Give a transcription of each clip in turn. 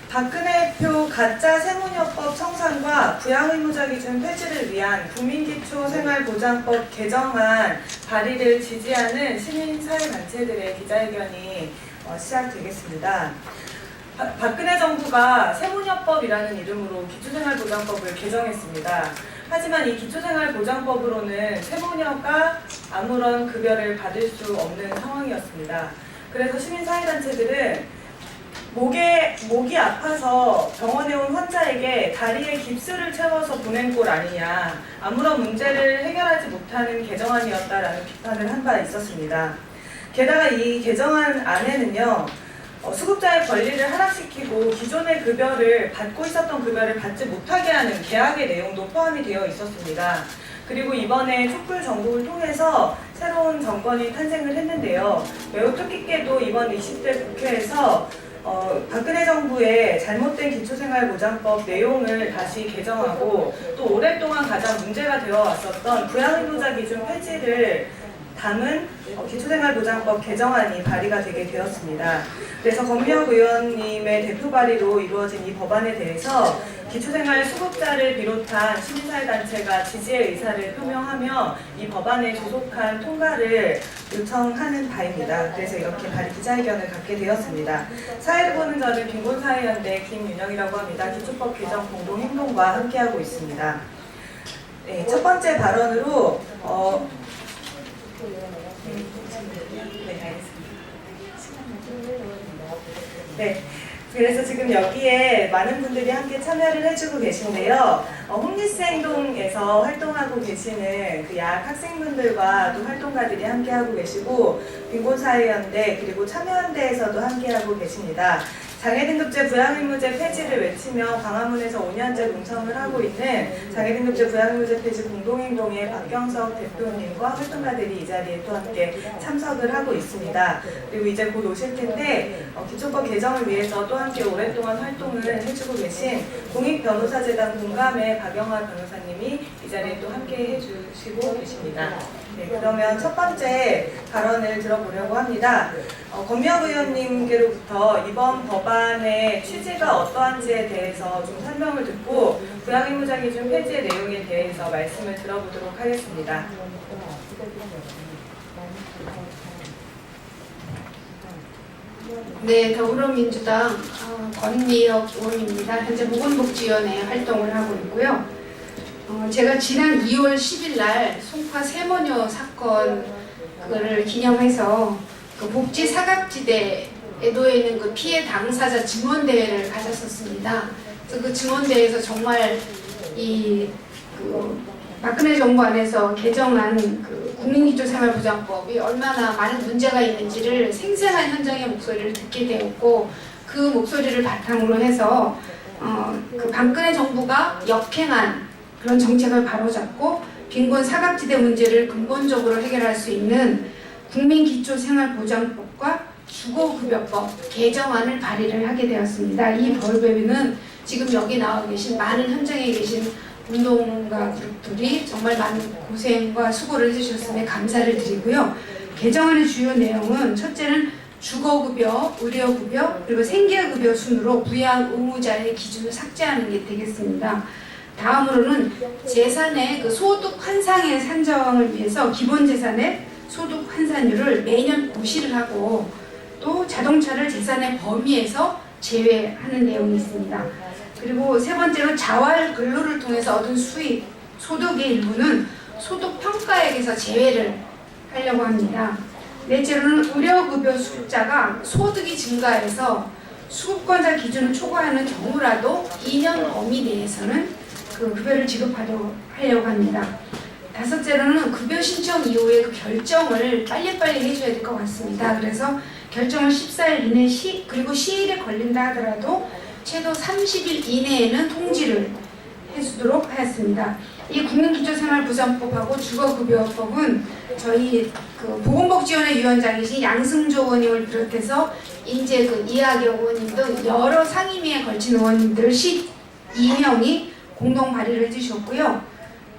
박근혜표 가짜 세무녀법 청산과 부양의무자 기준 폐지를 위한 국민기초생활보장법 개정안 발의를 지지하는 시민사회단체들의 기자회견이 시작되겠습니다. 박근혜 정부가 세무녀법이라는 이름으로 기초생활보장법을 개정했습니다. 하지만 이 기초생활보장법으로는 세무녀가 아무런 급여를 받을 수 없는 상황이었습니다. 그래서 시민사회단체들은 목이 아파서 병원에 온 환자에게 다리에 깁스를 채워서 보낸 꼴 아니냐, 아무런 문제를 해결하지 못하는 개정안이었다라는 비판을 한 바 있었습니다. 게다가 이 개정안 안에는요, 수급자의 권리를 하락시키고 기존의 급여를 받고 있었던 급여를 받지 못하게 하는 계약의 내용도 포함이 되어 있었습니다. 그리고 이번에 촛불 전국을 통해서 새로운 정권이 탄생을 했는데요. 매우 뜻깊게도 이번 20대 국회에서 박근혜 정부의 잘못된 기초생활보장법 내용을 다시 개정하고 또 오랫동안 가장 문제가 되어 왔었던 부양의무자 기준 폐지를 담은 기초생활보장법 개정안이 발의가 되게 되었습니다. 그래서 권미혁 의원님의 대표 발의로 이루어진 이 법안에 대해서 기초생활 수급자를 비롯한 시민사회단체가 지지의 의사를 표명하며 이 법안에 조속한 통과를 요청하는 바입니다. 그래서 이렇게 발의 기자회견을 갖게 되었습니다. 사회를 보는 저는 빈곤사회연대 김윤영이라고 합니다. 기초법 개정 공동행동과 함께하고 있습니다. 네, 첫 번째 발언으로 네, 그래서 지금 여기에 많은 분들이 함께 참여를 해주고 계신데요. 홈리스 행동에서 활동하고 계시는 그 약 학생분들과 또 활동가들이 함께하고 계시고, 빈곤사회연대 그리고 참여연대에서도 함께하고 계십니다. 장애등급제 부양의무제 폐지를 외치며 광화문에서 5년째 농성을 하고 있는 장애등급제 부양의무제 폐지 공동행동의 박경석 대표님과 활동가들이 이 자리에 또 함께 참석을 하고 있습니다. 그리고 이제 곧 오실 텐데 기초법 개정을 위해서 또 함께 오랫동안 활동을 해주고 계신 공익변호사재단 공감의 박영화 변호사님이 이 자리에 또 함께 해주시고 계십니다. 네, 그러면 첫 번째 발언을 들어보려고 합니다. 권미혁 의원님께로부터 이번 법안의 취지가 어떠한지에 대해서 좀 설명을 듣고 부양의무자 기준 폐지의 내용에 대해서 말씀을 들어보도록 하겠습니다. 네, 더불어민주당 권미혁 의원입니다. 현재 보건복지위원회 활동을 하고 있고요. 제가 지난 2월 10일 날 송파 세모녀 사건을 기념해서 그 복지 사각지대에 놓여 있는 그 피해 당사자 증언대회를 가졌었습니다. 그래서 그 증언대회에서 정말 박근혜 정부 안에서 개정한 그 국민기초생활보장법이 얼마나 많은 문제가 있는지를 생생한 현장의 목소리를 듣게 되었고, 그 목소리를 바탕으로 해서 그 박근혜 정부가 역행한 그런 정책을 바로잡고 빈곤 사각지대 문제를 근본적으로 해결할 수 있는 국민기초생활보장법과 주거급여법 개정안을 발의를 하게 되었습니다. 이 법에는 지금 여기 나와 계신 많은 현장에 계신 운동가 그룹들이 정말 많은 고생과 수고를 해주셨음에 감사를 드리고요. 개정안의 주요 내용은 첫째는 주거급여, 의료급여, 그리고 생계급여 순으로 부양 의무자의 기준을 삭제하는 게 되겠습니다. 다음으로는 재산의 그 소득 환상의 산정을 위해서 기본재산의 소득 환산율을 매년 고시를 하고, 또 자동차를 재산의 범위에서 제외하는 내용이 있습니다. 그리고 세 번째로 자활 근로를 통해서 얻은 수입, 소득의 일부는 소득 평가액에서 제외를 하려고 합니다. 넷째로는 의료급여 수급자가 소득이 증가해서 수급권자 기준을 초과하는 경우라도 2년 범위 내에서는 그 급여를 지급하려고 합니다. 다섯째로는 급여 신청 이후에 그 결정을 빨리빨리 해줘야 될 것 같습니다. 그래서 결정을 14일 이내 그리고 시일에 걸린다 하더라도 최소 30일 이내에는 통지를 해주도록 하였습니다. 이 국민기초생활보장법하고 주거급여법은 저희 그 보건복지위원회 위원장이신 양승조 의원님을 비롯해서 이제 그 이하경 의원님 등 여러 상임위에 걸친 의원님들 12명이 공동 발의를 해주셨고요.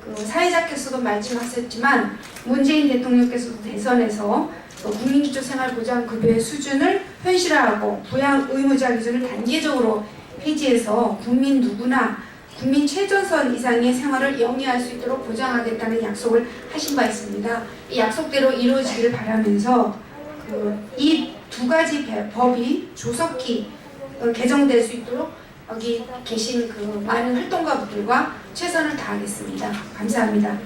그 사회자께서도 말씀하셨지만 문재인 대통령께서도 대선에서 국민기초생활보장급여의 수준을 현실화하고 부양 의무자 기준을 단계적으로 폐지해서 국민 누구나 국민 최저선 이상의 생활을 영위할 수 있도록 보장하겠다는 약속을 하신 바 있습니다. 이 약속대로 이루어지기를 바라면서 이 두 가지 법이 조속히 개정될 수 있도록 여기 계신 그 많은 활동가분들과 최선을 다하겠습니다. 감사합니다.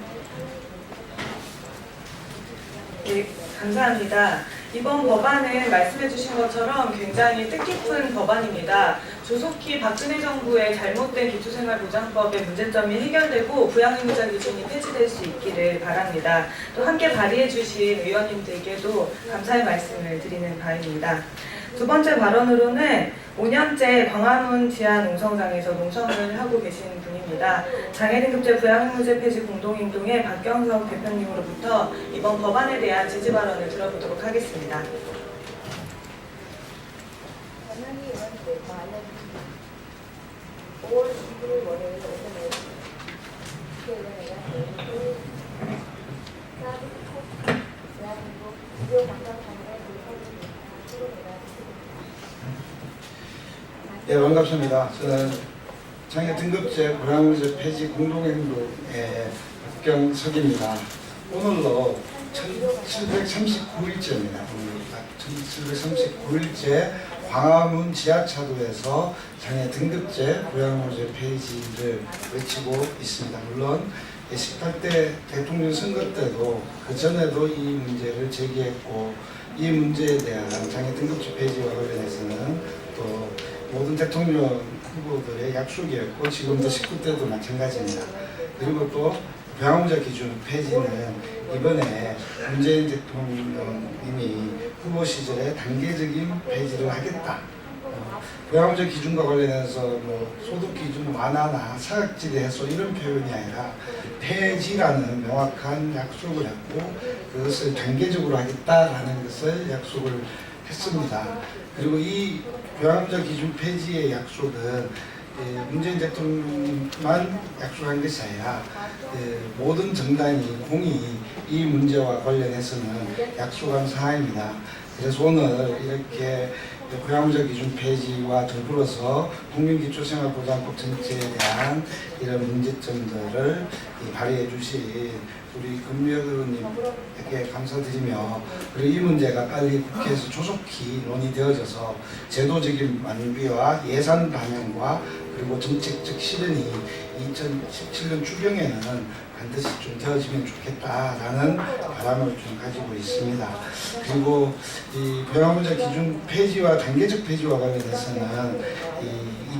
네, 감사합니다. 이번 법안은 말씀해 주신 것처럼 굉장히 뜻깊은 법안입니다. 조속히 박근혜 정부의 잘못된 기초생활보장법의 문제점이 해결되고 부양의무자 기준이 폐지될 수 있기를 바랍니다. 또 함께 발의해 주신 의원님들께도 감사의 말씀을 드리는 바입니다. 두 번째 발언으로는 5년째 광화문 지하 농성장에서 농성을 하고 계신 분입니다. 장애등급제 부양의무제 폐지 공동행동의 박경석 대표님으로부터 이번 법안에 대한 지지 발언을 들어보도록 하겠습니다. 네, 반갑습니다. 저는 장애등급제 부양의무제 폐지 공동행동의 박경석입니다. 오늘로 1739일째입니다. 1739일째 광화문 지하차도에서 장애등급제 부양의무제 폐지를 외치고 있습니다. 물론 18대 대통령 선거 때도 그 전에도 이 문제를 제기했고, 이 문제에 대한 장애등급제 폐지와 관련해서는 또 모든 대통령 후보들의 약속이었고, 지금도 19대도 마찬가지입니다. 그리고 또 부양의무자 기준 폐지는 이번에 문재인 대통령님이 후보 시절에 단계적인 폐지를 하겠다. 부양의무자 기준과 관련해서 뭐 소득 기준 완화나 사각지대 해소 이런 표현이 아니라 폐지라는 명확한 약속을 했고, 그것을 단계적으로 하겠다라는 것을 약속을 했습니다. 그리고 이 부양의무자 기준 폐지의 약속은 문재인 대통령만 약속한 것이 아니라 모든 정당이 공히 이 문제와 관련해서는 약속한 사항입니다. 그래서 오늘 이렇게 부양의무자 기준 폐지와 더불어서 국민기초생활보장법 전체에 대한 이런 문제점들을 발의해 주신 우리 금여의원님에게 감사드리며, 그리고 이 문제가 빨리 국회에서 조속히 논의되어져서 제도적인 완비와 예산 반영과 그리고 정책적 실현이 2017년 추경에는 반드시 좀 되어지면 좋겠다라는 바람을 좀 가지고 있습니다. 그리고 이 부양의무자 기준 폐지와 단계적 폐지와 관련해서는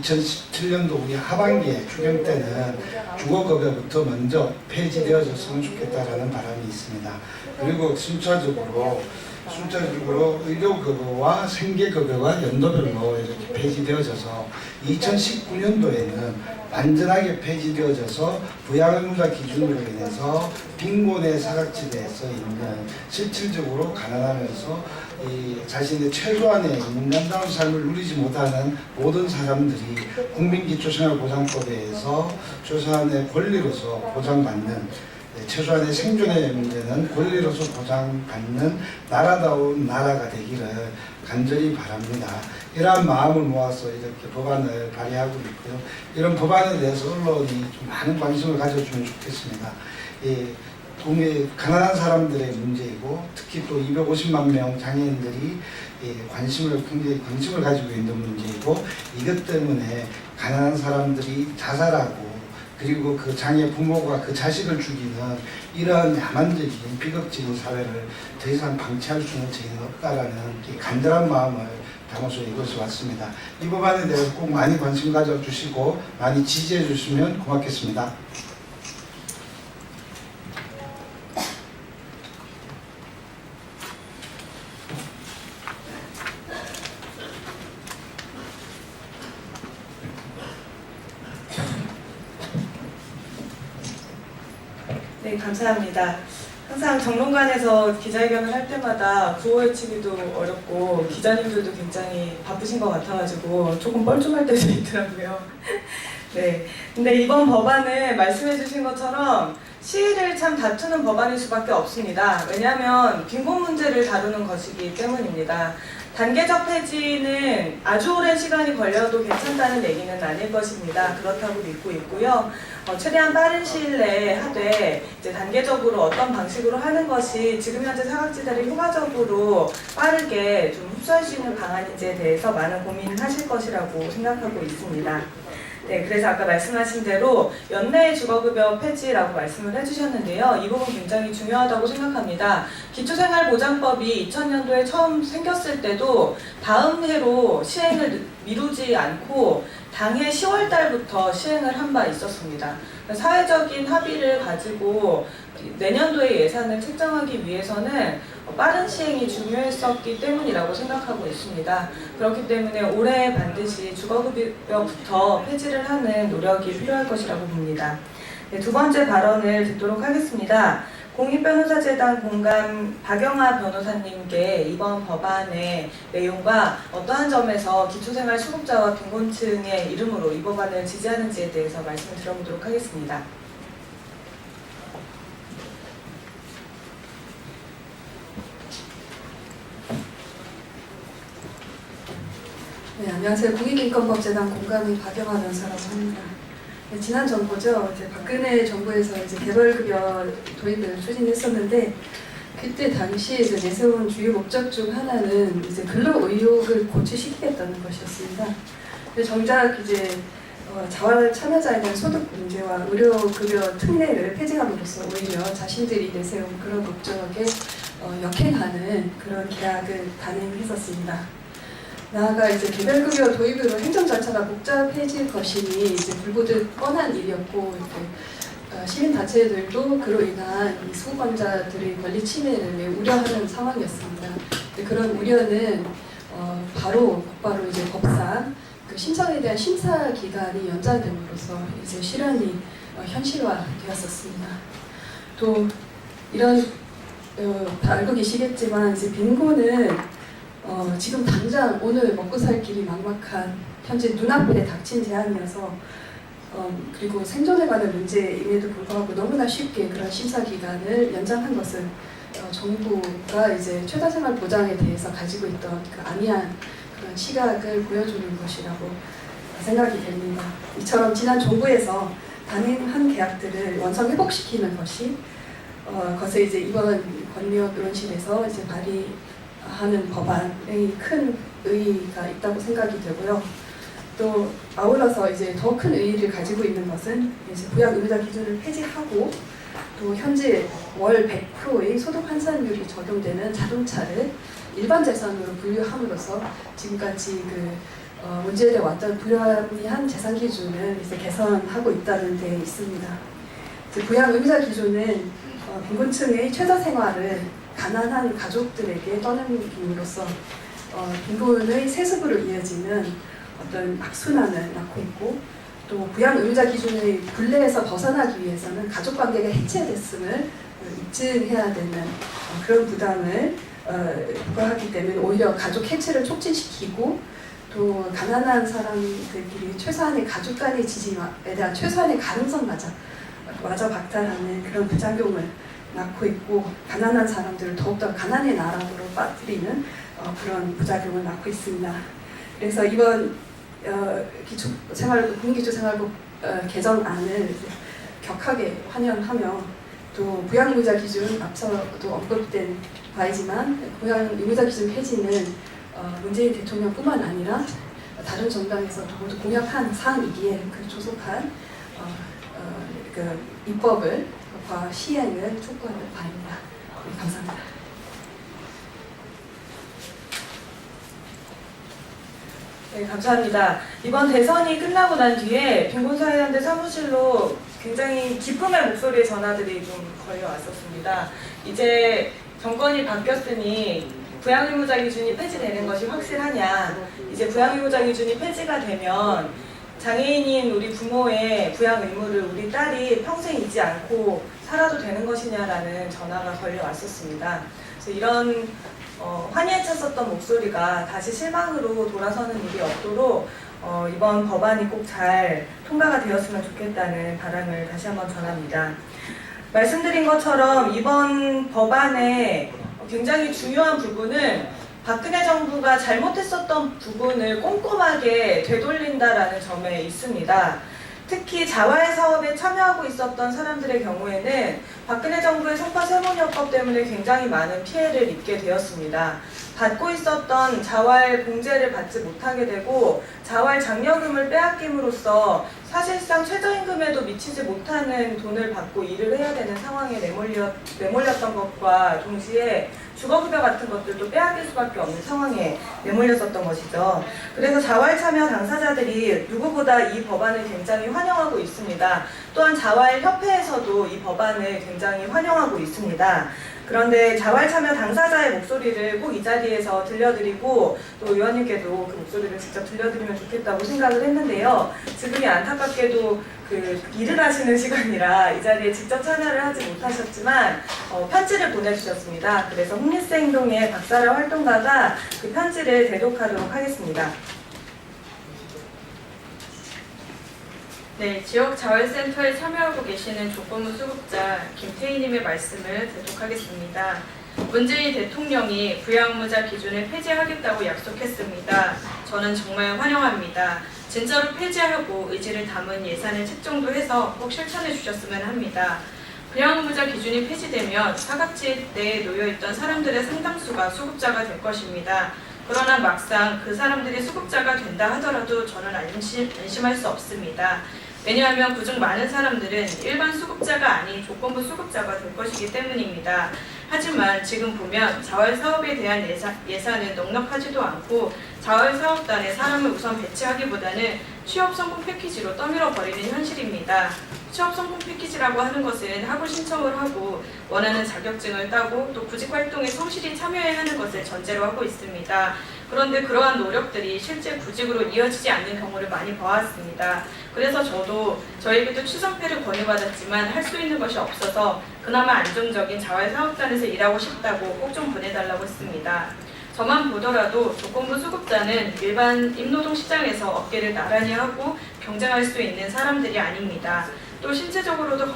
2017년도 우리 하반기에 추경 때는 주거급여부터 먼저 폐지되어졌으면 좋겠다라는 바람이 있습니다. 그리고 순차적으로 의료급여와 생계급여가 연도별로 이렇게 폐지되어져서 2019년도에는 완전하게 폐지되어져서 부양의무자 기준으로 인해서 빈곤의 사각지대에서 있는 실질적으로 가난하면서 자신의 최소한의 인간다운 삶을 누리지 못하는 모든 사람들이 국민기초생활보장법에 의해서 최소한의 권리로서 보장받는, 최소한의 생존의 문제는 권리로서 보장받는 나라다운 나라가 되기를 간절히 바랍니다. 이러한 마음을 모아서 이렇게 법안을 발의하고 있고요. 이런 법안에 대해서 언론이 좀 많은 관심을 가져주면 좋겠습니다. 가난한 사람들의 문제이고, 특히 또 250만 명 장애인들이 굉장히 관심을 가지고 있는 문제이고, 이것 때문에 가난한 사람들이 자살하고, 그리고 그 장애 부모가 그 자식을 죽이는 이러한 야만적인 비극적인 사회를 더 이상 방치할 수는 저희는 없다라는 간절한 마음을 담아서 이곳에 왔습니다. 이 법안에 대해서 꼭 많이 관심 가져주시고 많이 지지해 주시면 고맙겠습니다. 네, 감사합니다. 항상 정론관에서 기자회견을 할 때마다 구호 외치기도 어렵고 기자님들도 굉장히 바쁘신 것 같아가지고 조금 뻘쭘할 때도 있더라고요. 네, 근데 이번 법안은 말씀해주신 것처럼 시위를 참 다투는 법안일 수밖에 없습니다. 왜냐하면 빈곤 문제를 다루는 것이기 때문입니다. 단계적 폐지는 아주 오랜 시간이 걸려도 괜찮다는 얘기는 아닐 것입니다. 그렇다고 믿고 있고요. 최대한 빠른 시일 내에 하되 이제 단계적으로 어떤 방식으로 하는 것이 지금 현재 사각지대를 효과적으로 빠르게 좀 흡수할 수 있는 방안인지에 대해서 많은 고민을 하실 것이라고 생각하고 있습니다. 네, 그래서 아까 말씀하신 대로 연내 주거급여 폐지라고 말씀을 해주셨는데요. 이 부분 굉장히 중요하다고 생각합니다. 기초생활보장법이 2000년도에 처음 생겼을 때도 다음 해로 시행을 미루지 않고 당해 10월 달부터 시행을 한 바 있었습니다. 사회적인 합의를 가지고 내년도의 예산을 책정하기 위해서는 빠른 시행이 중요했었기 때문이라고 생각하고 있습니다. 그렇기 때문에 올해 반드시 주거급여부터 폐지를 하는 노력이 필요할 것이라고 봅니다. 네, 두 번째 발언을 듣도록 하겠습니다. 공익변호사재단 공감 박영하 변호사님께 이번 법안의 내용과 어떠한 점에서 기초생활 수급자와 빈곤층의 이름으로 이 법안을 지지하는지에 대해서 말씀을 들어보도록 하겠습니다. 네, 안녕하세요. 국민인권법재단 공감의 박영하 변호사라고 합니다. 네, 지난 정부죠. 이제 박근혜 정부에서 이제 개별급여 도입을 추진했었는데 그때 당시에 이제 내세운 주요 목적 중 하나는 이제 근로의욕을 고취시키겠다는 것이었습니다. 근데 정작 이제 자활 참여자에 대한 소득 문제와 의료급여 특례를 폐지함으로써 오히려 자신들이 내세운 그런 목적에 역행하는 그런 계약을 단행했었습니다. 나아가 이제 개별급여 도입으로 행정 절차가 복잡해질 것이니 이제 불보듯 뻔한 일이었고 시민단체들도 그로 인한 이 수급권자들의 권리 침해를 매우 우려하는 상황이었습니다. 그런 우려는 곧바로 이제 법상 그 신청에 대한 심사 기간이 연장됨으로써 이제 실현이 현실화되었었습니다. 또 이런 다 알고 계시겠지만 이제 빈곤은 지금 당장 오늘 먹고 살 길이 막막한 현재 눈앞에 닥친 재앙이어서 그리고 생존에 관한 문제임에도 불구하고 너무나 쉽게 그런 심사 기간을 연장한 것은 정부가 이제 최저생활 보장에 대해서 가지고 있던 그 암이한 그런 시각을 보여주는 것이라고 생각이 됩니다. 이처럼 지난 정부에서 단행한 계약들을 원상 회복시키는 것이 것을 이제 이번 권리역 의원실에서 이제 발의하는 법안의 큰 의의가 있다고 생각이 되고요. 또 아울러서 이제 더 큰 의의를 가지고 있는 것은 이제 부양 의무자 기준을 폐지하고 또 현재 월 100%의 소득 환산율이 적용되는 자동차를 일반 재산으로 분류함으로써 지금까지 문제돼 왔던 불합리한 재산 기준을 이제 개선하고 있다는 데 있습니다. 이제 부양 의무자 기준은 빈곤층의 최저 생활을 가난한 가족들에게 떠넘김으로써 빈곤의 세습으로 이어지는 어떤 악순환을 낳고 있고 또 부양 의무자 기준의 굴레에서 벗어나기 위해서는 가족 관계가 해체됐음을 입증해야 되는 그런 부담을 부과하기 때문에 오히려 가족 해체를 촉진시키고 또 가난한 사람들끼리 최소한의 가족 간의 지지에 대한 최소한의 가능성마저 박탈하는 그런 부작용을 낳고 있고 가난한 사람들을 더욱더 가난의 나락으로 빠뜨리는 그런 부작용을 낳고 있습니다. 그래서 이번 국민기초생활복 개정안을 격하게 환영하며 또 부양의무자 기준 앞서도 언급된 바이지만 부양의무자 기준 폐지는 문재인 대통령뿐만 아니라 다른 정당에서도 모두 공약한 사항이기에 그 조속한 입법과 시행을 촉구하는 바입니다. 네, 감사합니다. 네, 감사합니다. 이번 대선이 끝나고 난 뒤에 빈곤사회연대 사무실로 굉장히 기쁨의 목소리의 전화들이 좀 걸려왔었습니다. 이제 정권이 바뀌었으니 부양의무자 기준이 폐지되는 것이 확실하냐, 이제 부양의무자 기준이 폐지가 되면 장애인인 우리 부모의 부양 의무를 우리 딸이 평생 잊지 않고 살아도 되는 것이냐라는 전화가 걸려왔었습니다. 그래서 이런 환희에 찼었던 목소리가 다시 실망으로 돌아서는 일이 없도록 이번 법안이 꼭 잘 통과가 되었으면 좋겠다는 바람을 다시 한번 전합니다. 말씀드린 것처럼 이번 법안의 굉장히 중요한 부분은 박근혜 정부가 잘못했었던 부분을 꼼꼼하게 되돌린다라는 점에 있습니다. 특히 자활 사업에 참여하고 있었던 사람들의 경우에는 박근혜 정부의 성파 세모니업법 때문에 굉장히 많은 피해를 입게 되었습니다. 받고 있었던 자활 공제를 받지 못하게 되고 자활 장려금을 빼앗김으로써 사실상 최저임금에도 미치지 못하는 돈을 받고 일을 해야 되는 상황에 내몰렸던 것과 동시에 주거급여 같은 것들도 빼앗길 수밖에 없는 상황에 내몰렸었던 것이죠. 그래서 자활 참여 당사자들이 누구보다 이 법안을 굉장히 환영하고 있습니다. 또한 자활협회에서도 이 법안을 굉장히 환영하고 있습니다. 그런데 자활 참여 당사자의 목소리를 꼭 이 자리에서 들려드리고 또 의원님께도 그 목소리를 직접 들려드리면 좋겠다고 생각을 했는데요. 지금이 안타깝게도 일을 하시는 시간이라 이 자리에 직접 참여를 하지 못하셨지만 편지를 보내주셨습니다. 그래서 홈리스 행동의 박사라 활동가가 그 편지를 대독하도록 하겠습니다. 네, 지역 자활센터에 참여하고 계시는 조건부 수급자 김태희님의 말씀을 대독하겠습니다. 문재인 대통령이 부양의무자 기준을 폐지하겠다고 약속했습니다. 저는 정말 환영합니다. 진짜로 폐지하고 의지를 담은 예산을 책정도 해서 꼭 실천해 주셨으면 합니다. 부양의무자 기준이 폐지되면 사각지 내에 놓여있던 사람들의 상당수가 수급자가 될 것입니다. 그러나 막상 그 사람들이 수급자가 된다 하더라도 저는 안심할 수 없습니다. 왜냐하면 그중 많은 사람들은 일반 수급자가 아닌 조건부 수급자가 될 것이기 때문입니다. 하지만 지금 보면 자활사업에 대한 예산은 넉넉하지도 않고 자활사업단에 사람을 우선 배치하기보다는 취업성공 패키지로 떠밀어버리는 현실입니다. 취업성공 패키지라고 하는 것은 학원 신청을 하고 원하는 자격증을 따고 또 구직활동에 성실히 참여해야 하는 것을 전제로 하고 있습니다. 그런데 그러한 노력들이 실제 구직으로 이어지지 않는 경우를 많이 보았습니다. 그래서 저도 저에게도 추정패를 권유받았지만 할 수 있는 것이 없어서 그나마 안정적인 자활사업단에서 일하고 싶다고 꼭 좀 보내달라고 했습니다. 저만 보더라도 조건부 수급자는 일반 임노동 시장에서 어깨를 나란히 하고 경쟁할 수 있는 사람들이 아닙니다. 또 신체적으로도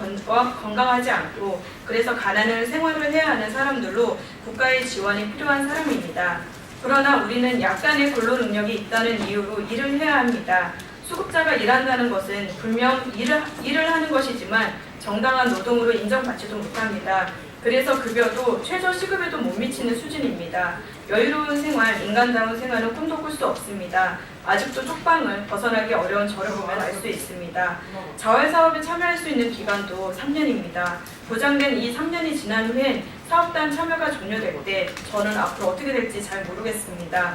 건강하지 않고 그래서 가난한 생활을 해야 하는 사람들로 국가의 지원이 필요한 사람입니다. 그러나 우리는 약간의 근로 능력이 있다는 이유로 일을 해야 합니다. 수급자가 일한다는 것은 분명 일을 하는 것이지만 정당한 노동으로 인정받지도 못합니다. 그래서 급여도 최저시급에도 못 미치는 수준입니다. 여유로운 생활, 인간다운 생활은 꿈도 꿀 수 없습니다. 아직도 쪽방을 벗어나기 어려운 저를 보면 알 수 있습니다. 자활사업에 참여할 수 있는 기간도 3년입니다. 보장된 이 3년이 지난 후엔 사업단 참여가 종료될 때 저는 앞으로 어떻게 될지 잘 모르겠습니다.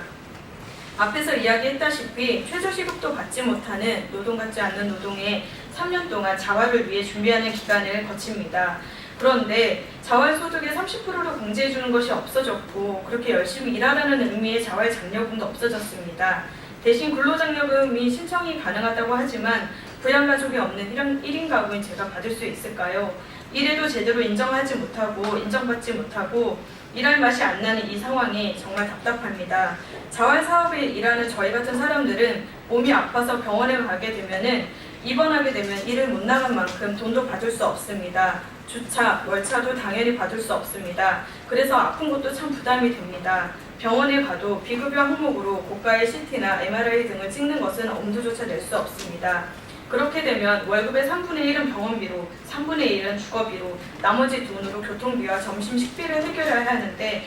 앞에서 이야기했다시피 최저시급도 받지 못하는 노동 같지 않는 노동에 3년 동안 자활을 위해 준비하는 기간을 거칩니다. 그런데 자활소득의 30%를 공제해주는 것이 없어졌고 그렇게 열심히 일하라는 의미의 자활장려금도 없어졌습니다. 대신 근로장려금이 신청이 가능하다고 하지만 부양가족이 없는 1인 가구인 제가 받을 수 있을까요? 일해도 제대로 인정하지 못하고 인정받지 못하고 일할 맛이 안 나는 이 상황이 정말 답답합니다. 자활사업에 일하는 저희 같은 사람들은 몸이 아파서 병원에 가게 되면은 입원하게 되면 일을 못 나간 만큼 돈도 받을 수 없습니다. 주차, 월차도 당연히 받을 수 없습니다. 그래서 아픈 것도 참 부담이 됩니다. 병원에 가도 비급여 항목으로 고가의 CT나 MRI 등을 찍는 것은 엄두조차 낼 수 없습니다. 그렇게 되면 월급의 3분의 1은 병원비로, 3분의 1은 주거비로, 나머지 돈으로 교통비와 점심 식비를 해결해야 하는데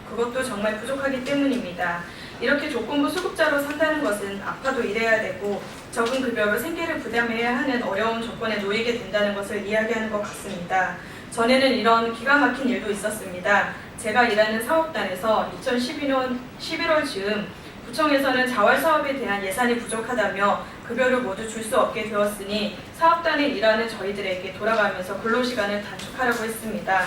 그것도 정말 부족하기 때문입니다. 이렇게 조건부 수급자로 산다는 것은 아파도 일해야 되고 적은 급여로 생계를 부담해야 하는 어려운 조건에 놓이게 된다는 것을 이야기하는 것 같습니다. 전에는 이런 기가 막힌 일도 있었습니다. 제가 일하는 사업단에서 2012년 11월 즈음 구청에서는 자활사업에 대한 예산이 부족하다며 급여를 모두 줄 수 없게 되었으니 사업단에 일하는 저희들에게 돌아가면서 근로시간을 단축하라고 했습니다.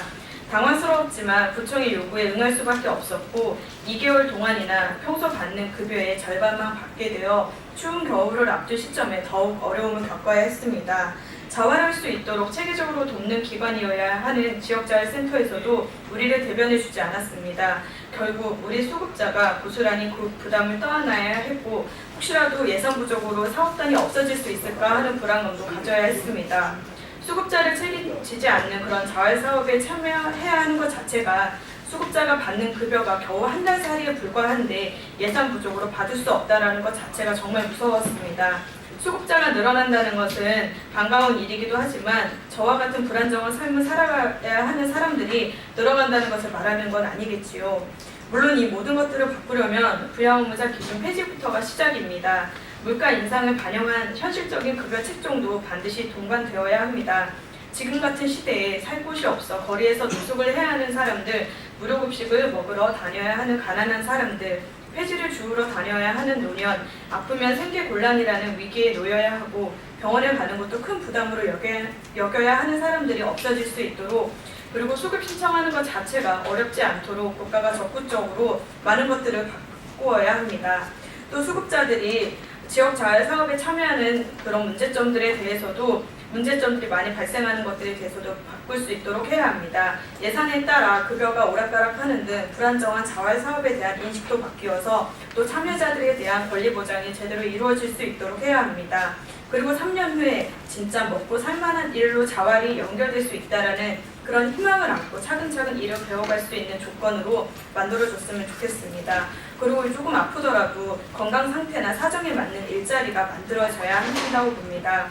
당황스러웠지만 구청의 요구에 응할 수밖에 없었고 2개월 동안이나 평소 받는 급여의 절반만 받게 되어 추운 겨울을 앞둔 시점에 더욱 어려움을 겪어야 했습니다. 자활할 수 있도록 체계적으로 돕는 기관이어야 하는 지역자활센터에서도 우리를 대변해주지 않았습니다. 결국 우리 수급자가 고스란히 그 부담을 떠안아야 했고 혹시라도 예산 부족으로 사업단이 없어질 수 있을까 하는 불안감도 가져야 했습니다. 수급자를 책임지지 않는 그런 자활사업에 참여해야 하는 것 자체가 수급자가 받는 급여가 겨우 한 달 살이에 불과한데 예산 부족으로 받을 수 없다는 것 자체가 정말 무서웠습니다. 수급자가 늘어난다는 것은 반가운 일이기도 하지만 저와 같은 불안정한 삶을 살아가야 하는 사람들이 늘어간다는 것을 말하는 건 아니겠지요. 물론 이 모든 것들을 바꾸려면 부양의무자 기준 폐지부터가 시작입니다. 물가 인상을 반영한 현실적인 급여 책정도 반드시 동반되어야 합니다. 지금 같은 시대에 살 곳이 없어 거리에서 노숙을 해야 하는 사람들, 무료급식을 먹으러 다녀야 하는 가난한 사람들, 폐지를 주우러 다녀야 하는 노년, 아프면 생계곤란이라는 위기에 놓여야 하고 병원에 가는 것도 큰 부담으로 여겨야 하는 사람들이 없어질 수 있도록, 그리고 수급 신청하는 것 자체가 어렵지 않도록 국가가 적극적으로 많은 것들을 바꾸어야 합니다. 또 수급자들이 지역자활사업에 참여하는 그런 문제점들이 많이 발생하는 것들에 대해서도 바꿀 수 있도록 해야 합니다. 예산에 따라 급여가 오락가락하는 등 불안정한 자활사업에 대한 인식도 바뀌어서 또 참여자들에 대한 권리 보장이 제대로 이루어질 수 있도록 해야 합니다. 그리고 3년 후에 진짜 먹고 살만한 일로 자활이 연결될 수 있다라는 그런 희망을 안고 차근차근 일을 배워갈 수 있는 조건으로 만들어줬으면 좋겠습니다. 그리고 조금 아프더라도 건강 상태나 사정에 맞는 일자리가 만들어져야 한다고 봅니다.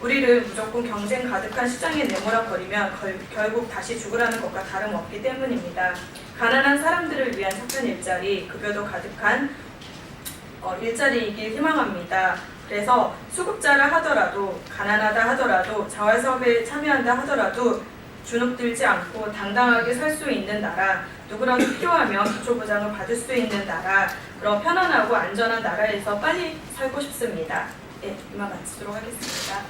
우리를 무조건 경쟁 가득한 시장에 내몰아버리면 결국 다시 죽으라는 것과 다름없기 때문입니다. 가난한 사람들을 위한 착한 일자리, 급여도 가득한 일자리이길 희망합니다. 그래서 수급자라 하더라도, 가난하다 하더라도, 자활사업에 참여한다 하더라도 주눅들지 않고 당당하게 살 수 있는 나라, 누구라도 필요하면 기초보장을 받을 수 있는 나라, 그런 편안하고 안전한 나라에서 빨리 살고 싶습니다. 네, 이만 마치도록 하겠습니다.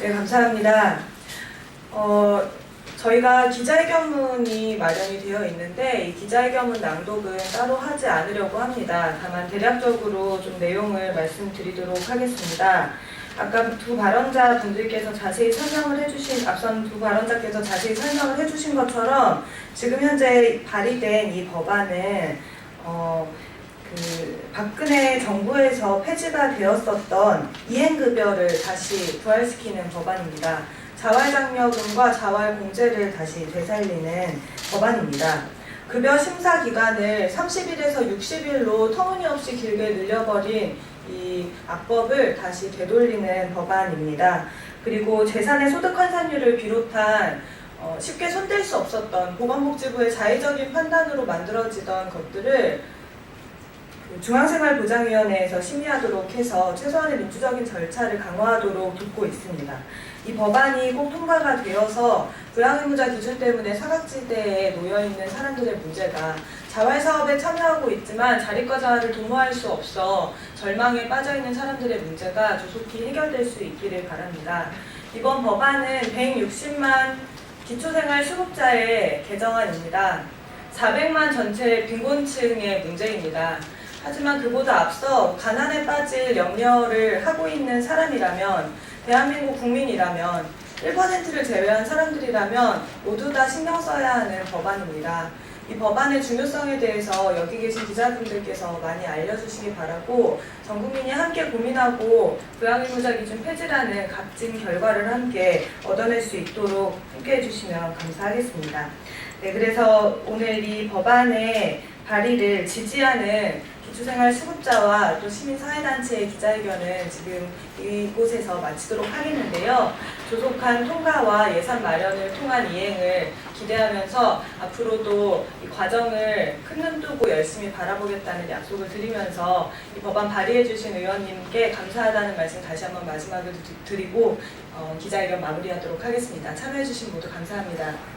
네, 감사합니다. 저희가 기자회견문이 마련이 되어 있는데 이 기자회견문 낭독은 따로 하지 않으려고 합니다. 다만 대략적으로 좀 내용을 말씀드리도록 하겠습니다. 아까 두 발언자 분들께서 자세히 설명을 해주신, 앞선 두 발언자께서 자세히 설명을 해주신 것처럼 지금 현재 발의된 이 법안은 박근혜 정부에서 폐지가 되었었던 이행급여를 다시 부활시키는 법안입니다. 자활장려금과 자활공제를 다시 되살리는 법안입니다. 급여 심사 기간을 30일에서 60일로 터무니없이 길게 늘려버린 이 악법을 다시 되돌리는 법안입니다. 그리고 재산의 소득 환산율을 비롯한 쉽게 손댈 수 없었던 보건복지부의 자의적인 판단으로 만들어지던 것들을 중앙생활보장위원회에서 심의하도록 해서 최소한의 민주적인 절차를 강화하도록 돕고 있습니다. 이 법안이 꼭 통과가 되어서 부양의무자 기준 때문에 사각지대에 놓여있는 사람들의 문제가 자활사업에 참여하고 있지만 자립과 자활을 도모할 수 없어 절망에 빠져있는 사람들의 문제가 조속히 해결될 수 있기를 바랍니다. 이번 법안은 160만 기초생활 수급자의 개정안입니다. 400만 전체 빈곤층의 문제입니다. 하지만 그보다 앞서 가난에 빠질 염려를 하고 있는 사람이라면, 대한민국 국민이라면, 1%를 제외한 사람들이라면 모두 다 신경 써야 하는 법안입니다. 이 법안의 중요성에 대해서 여기 계신 기자분들께서 많이 알려주시기 바라고, 전 국민이 함께 고민하고 부양의무자 기준 폐지라는 값진 결과를 함께 얻어낼 수 있도록 함께 해주시면 감사하겠습니다. 네, 그래서 오늘 이 법안의 발의를 지지하는 기초생활 수급자와 또 시민사회단체의 기자회견은 지금 이곳에서 마치도록 하겠는데요. 조속한 통과와 예산 마련을 통한 이행을 기대하면서 앞으로도 이 과정을 큰 눈 뜨고 열심히 바라보겠다는 약속을 드리면서 이 법안 발의해 주신 의원님께 감사하다는 말씀 다시 한번 마지막으로 드리고 기자회견 마무리하도록 하겠습니다. 참여해 주신 모두 감사합니다.